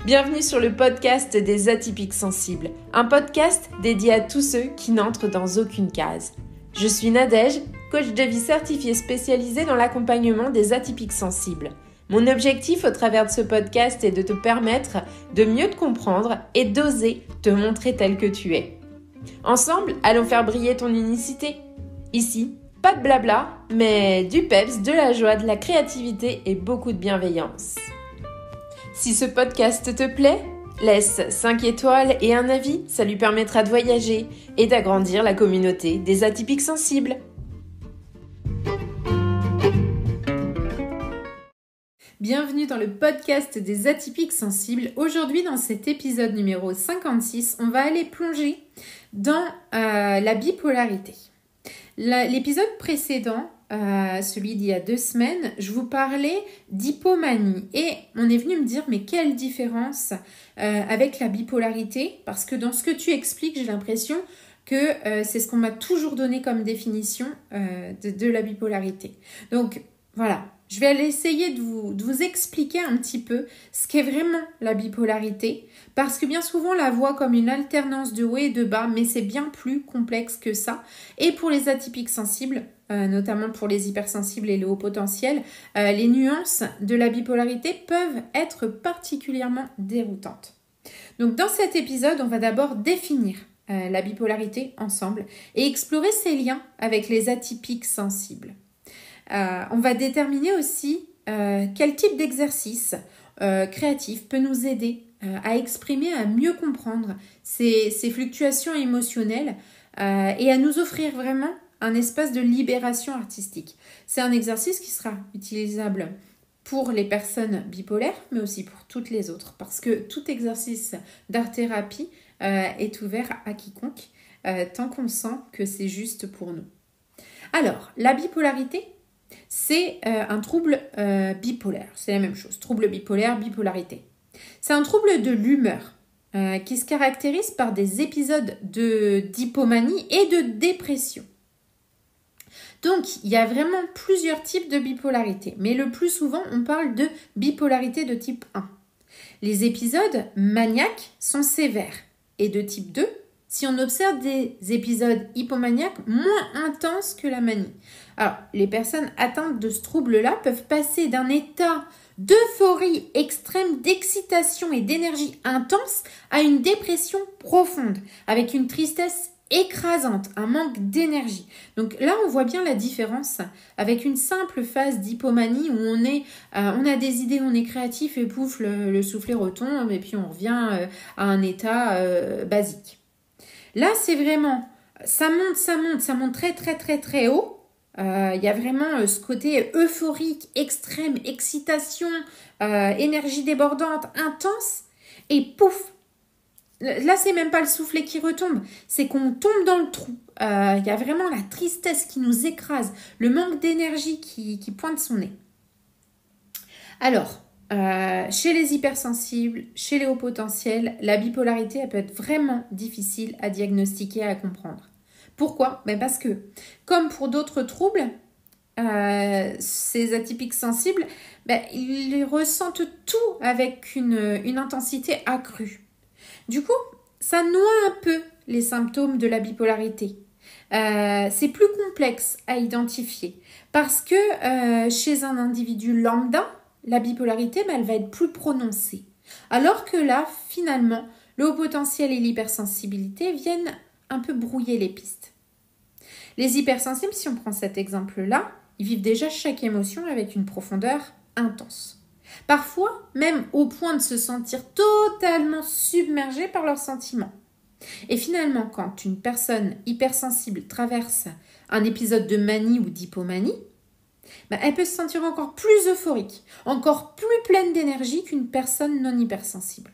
Bienvenue sur le podcast des atypiques sensibles, un podcast dédié à tous ceux qui n'entrent dans aucune case. Je suis Nadège, coach de vie certifiée spécialisée dans l'accompagnement des atypiques sensibles. Mon objectif au travers de ce podcast est de te permettre de mieux te comprendre et d'oser te montrer tel que tu es. Ensemble, allons faire briller ton unicité. Ici, pas de blabla, mais du peps, de la joie, de la créativité et beaucoup de bienveillance. Si ce podcast te plaît, laisse 5 étoiles et un avis, ça lui permettra de voyager et d'agrandir la communauté des atypiques sensibles. Bienvenue dans le podcast des atypiques sensibles. Aujourd'hui, dans cet épisode numéro 56, on va aller plonger dans la bipolarité. L'épisode précédent, celui d'il y a 2 semaines, je vous parlais d'hypomanie et on est venu me dire mais quelle différence avec la bipolarité, parce que dans ce que tu expliques, j'ai l'impression que c'est ce qu'on m'a toujours donné comme définition de la bipolarité. Donc voilà, je vais aller essayer de vous expliquer un petit peu ce qu'est vraiment la bipolarité, parce que bien souvent on la voit comme une alternance de haut et de bas, mais c'est bien plus complexe que ça. Et pour les atypiques sensibles, notamment pour les hypersensibles et les hauts potentiels, les nuances de la bipolarité peuvent être particulièrement déroutantes. Donc dans cet épisode, on va d'abord définir la bipolarité ensemble et explorer ses liens avec les atypiques sensibles. On va déterminer aussi quel type d'exercice créatif peut nous aider à exprimer, à mieux comprendre ces fluctuations émotionnelles et à nous offrir vraiment un espace de libération artistique. C'est un exercice qui sera utilisable pour les personnes bipolaires, mais aussi pour toutes les autres, parce que tout exercice d'art-thérapie est ouvert à quiconque, tant qu'on sent que c'est juste pour nous. Alors, la bipolarité, c'est un trouble bipolaire, c'est la même chose, trouble bipolaire, bipolarité. C'est un trouble de l'humeur qui se caractérise par des épisodes d'hypomanie et de dépression. Donc, il y a vraiment plusieurs types de bipolarité, mais le plus souvent, on parle de bipolarité de type 1. Les épisodes maniaques sont sévères et de type 2, si on observe des épisodes hypomaniaques moins intenses que la manie. Alors, les personnes atteintes de ce trouble-là peuvent passer d'un état d'euphorie extrême, d'excitation et d'énergie intense à une dépression profonde, avec une tristesse écrasante, un manque d'énergie. Donc là, on voit bien la différence avec une simple phase d'hypomanie où on a des idées, on est créatif et pouf, le soufflet retombe et puis on revient à un état basique. Là, c'est vraiment, ça monte très très très très haut. Il y a vraiment ce côté euphorique, extrême, excitation, énergie débordante, intense, et pouf. Là, c'est même pas le soufflet qui retombe, c'est qu'on tombe dans le trou. Il y a vraiment la tristesse qui nous écrase, le manque d'énergie qui pointe son nez. Alors, chez les hypersensibles, chez les hauts potentiels, la bipolarité, elle peut être vraiment difficile à diagnostiquer, à comprendre. Pourquoi ? Parce que, comme pour d'autres troubles, ces atypiques sensibles, ils ressentent tout avec une intensité accrue. Du coup, ça noie un peu les symptômes de la bipolarité. C'est plus complexe à identifier parce que chez un individu lambda, la bipolarité, elle va être plus prononcée. Alors que là, finalement, le haut potentiel et l'hypersensibilité viennent un peu brouiller les pistes. Les hypersensibles, si on prend cet exemple-là, ils vivent déjà chaque émotion avec une profondeur intense. Parfois, même au point de se sentir totalement submergé par leurs sentiments. Et finalement, quand une personne hypersensible traverse un épisode de manie ou d'hypomanie, elle peut se sentir encore plus euphorique, encore plus pleine d'énergie qu'une personne non hypersensible.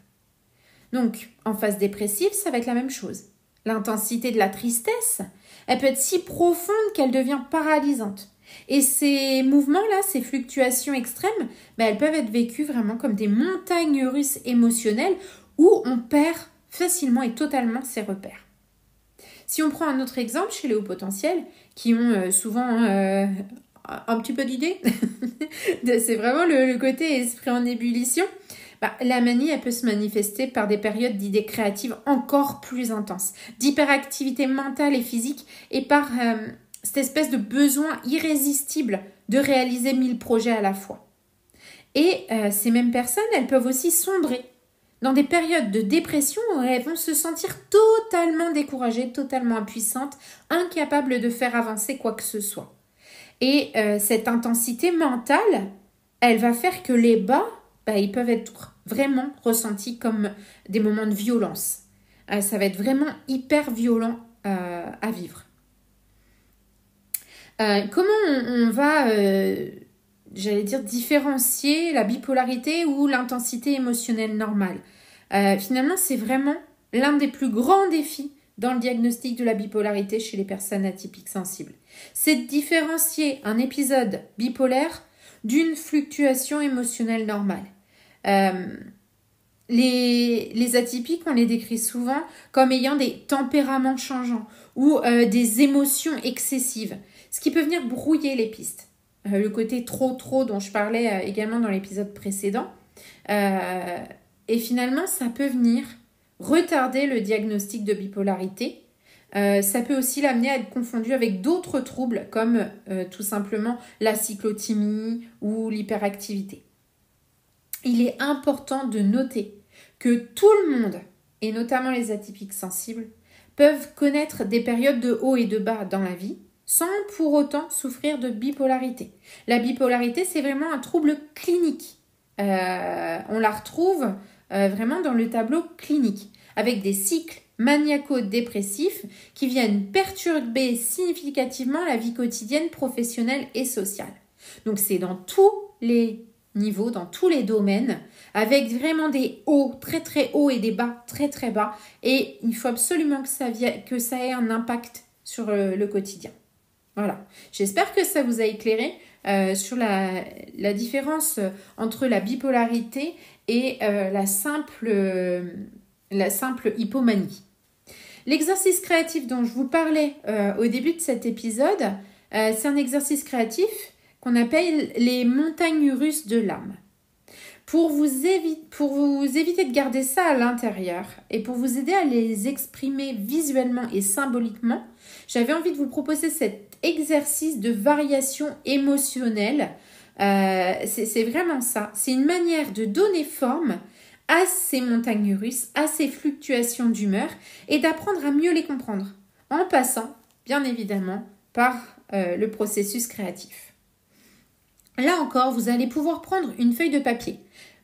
Donc, en phase dépressive, ça va être la même chose. L'intensité de la tristesse, elle peut être si profonde qu'elle devient paralysante. Et ces mouvements-là, ces fluctuations extrêmes, elles peuvent être vécues vraiment comme des montagnes russes émotionnelles où on perd facilement et totalement ses repères. Si on prend un autre exemple chez les hauts potentiels, qui ont souvent un petit peu d'idées, c'est vraiment le côté esprit en ébullition, La manie, elle peut se manifester par des périodes d'idées créatives encore plus intenses, d'hyperactivité mentale et physique, et par cette espèce de besoin irrésistible de réaliser 1000 projets à la fois. Et ces mêmes personnes, elles peuvent aussi sombrer dans des périodes de dépression où elles vont se sentir totalement découragées, totalement impuissantes, incapables de faire avancer quoi que ce soit. Et cette intensité mentale, elle va faire que les bas, ils peuvent être vraiment ressentis comme des moments de violence. Ça va être vraiment hyper violent à vivre. Comment on va, différencier la bipolarité ou l'intensité émotionnelle normale? Finalement, c'est vraiment l'un des plus grands défis dans le diagnostic de la bipolarité chez les personnes atypiques sensibles. C'est de différencier un épisode bipolaire d'une fluctuation émotionnelle normale. Les atypiques, on les décrit souvent comme ayant des tempéraments changeants ou des émotions excessives, ce qui peut venir brouiller les pistes. Le côté trop dont je parlais également dans l'épisode précédent. Et finalement, ça peut venir retarder le diagnostic de bipolarité. Ça peut aussi l'amener à être confondu avec d'autres troubles comme tout simplement la cyclothymie ou l'hyperactivité. Il est important de noter que tout le monde, et notamment les atypiques sensibles, peuvent connaître des périodes de haut et de bas dans la vie sans pour autant souffrir de bipolarité. La bipolarité, c'est vraiment un trouble clinique. On la retrouve vraiment dans le tableau clinique, avec des cycles maniaco-dépressifs qui viennent perturber significativement la vie quotidienne, professionnelle et sociale. Donc c'est dans tous les niveaux, dans tous les domaines, avec vraiment des hauts très très hauts et des bas très très bas. Et il faut absolument que ça ait un impact sur le quotidien. Voilà, j'espère que ça vous a éclairé sur la différence entre la bipolarité et la simple hypomanie. L'exercice créatif dont je vous parlais au début de cet épisode, c'est un exercice créatif qu'on appelle les montagnes russes de l'âme. Pour vous éviter de garder ça à l'intérieur et pour vous aider à les exprimer visuellement et symboliquement, j'avais envie de vous proposer cet exercice de variation émotionnelle. C'est vraiment ça. C'est une manière de donner forme à ces montagnes russes, à ces fluctuations d'humeur et d'apprendre à mieux les comprendre en passant, bien évidemment, par le processus créatif. Là encore, vous allez pouvoir prendre une feuille de papier.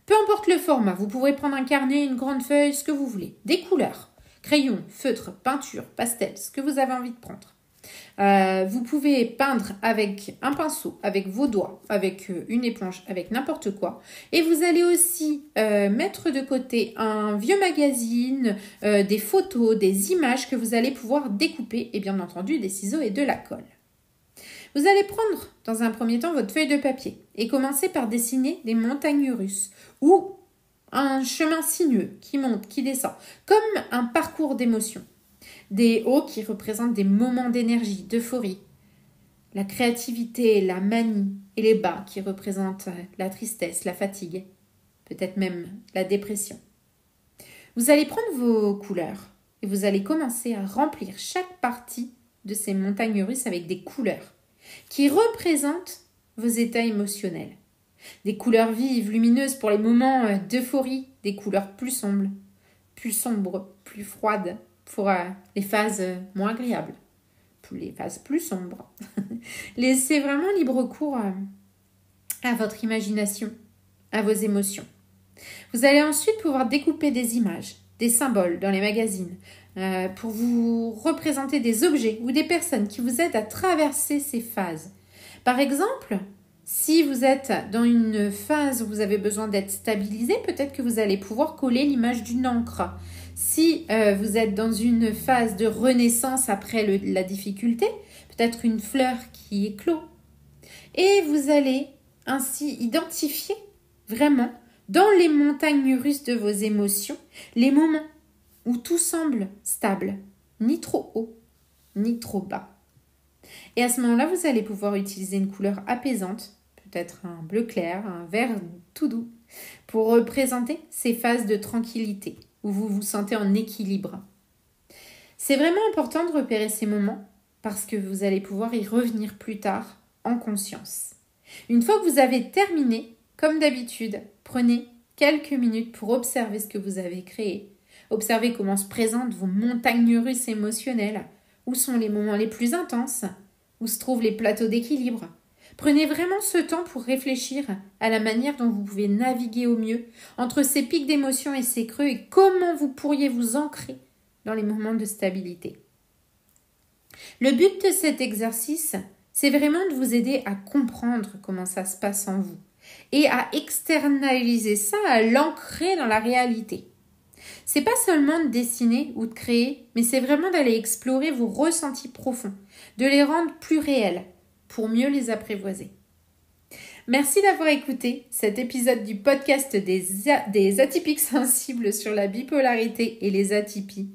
Peu importe le format, vous pourrez prendre un carnet, une grande feuille, ce que vous voulez. Des couleurs, crayon, feutre, peinture, pastel, ce que vous avez envie de prendre. Vous pouvez peindre avec un pinceau, avec vos doigts, avec une éponge, avec n'importe quoi. Et vous allez aussi mettre de côté un vieux magazine, des photos, des images que vous allez pouvoir découper et bien entendu des ciseaux et de la colle. Vous allez prendre dans un premier temps votre feuille de papier et commencer par dessiner des montagnes russes ou un chemin sinueux qui monte, qui descend, comme un parcours d'émotions. Des hauts qui représentent des moments d'énergie, d'euphorie, la créativité, la manie, et les bas qui représentent la tristesse, la fatigue, peut-être même la dépression. Vous allez prendre vos couleurs et vous allez commencer à remplir chaque partie de ces montagnes russes avec des couleurs qui représentent vos états émotionnels. Des couleurs vives, lumineuses pour les moments d'euphorie, des couleurs plus sombres, plus froides pour les phases moins agréables, pour les phases plus sombres. Laissez vraiment libre cours à votre imagination, à vos émotions. Vous allez ensuite pouvoir découper des images, des symboles dans les magazines pour vous représenter des objets ou des personnes qui vous aident à traverser ces phases. Par exemple, si vous êtes dans une phase où vous avez besoin d'être stabilisé, peut-être que vous allez pouvoir coller l'image d'une encre. Si vous êtes dans une phase de renaissance après la difficulté, peut-être une fleur qui éclot. Et vous allez ainsi identifier vraiment dans les montagnes russes de vos émotions les moments où tout semble stable, ni trop haut, ni trop bas. Et à ce moment-là, vous allez pouvoir utiliser une couleur apaisante, peut-être un bleu clair, un vert tout doux, pour représenter ces phases de tranquillité où vous vous sentez en équilibre. C'est vraiment important de repérer ces moments parce que vous allez pouvoir y revenir plus tard en conscience. Une fois que vous avez terminé, comme d'habitude, prenez quelques minutes pour observer ce que vous avez créé. Observez comment se présentent vos montagnes russes émotionnelles. Où sont les moments les plus intenses? Où se trouvent les plateaux d'équilibre? Prenez vraiment ce temps pour réfléchir à la manière dont vous pouvez naviguer au mieux entre ces pics d'émotions et ces creux et comment vous pourriez vous ancrer dans les moments de stabilité. Le but de cet exercice, c'est vraiment de vous aider à comprendre comment ça se passe en vous et à externaliser ça, à l'ancrer dans la réalité. C'est pas seulement de dessiner ou de créer, mais c'est vraiment d'aller explorer vos ressentis profonds, de les rendre plus réels pour mieux les apprivoiser. Merci d'avoir écouté cet épisode du podcast des atypiques sensibles sur la bipolarité et les atypies.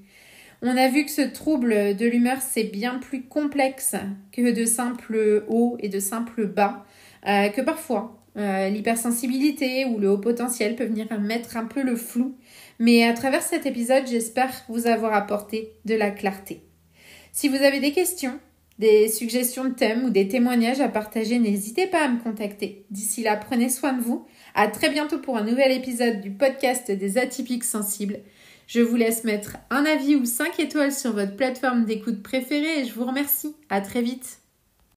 On a vu que ce trouble de l'humeur, c'est bien plus complexe que de simples hauts et de simples bas, que parfois l'hypersensibilité ou le haut potentiel peut venir mettre un peu le flou. Mais à travers cet épisode, j'espère vous avoir apporté de la clarté. Si vous avez des questions, des suggestions de thèmes ou des témoignages à partager, n'hésitez pas à me contacter. D'ici là, prenez soin de vous. À très bientôt pour un nouvel épisode du podcast des atypiques sensibles. Je vous laisse mettre un avis ou 5 étoiles sur votre plateforme d'écoute préférée et je vous remercie. À très vite.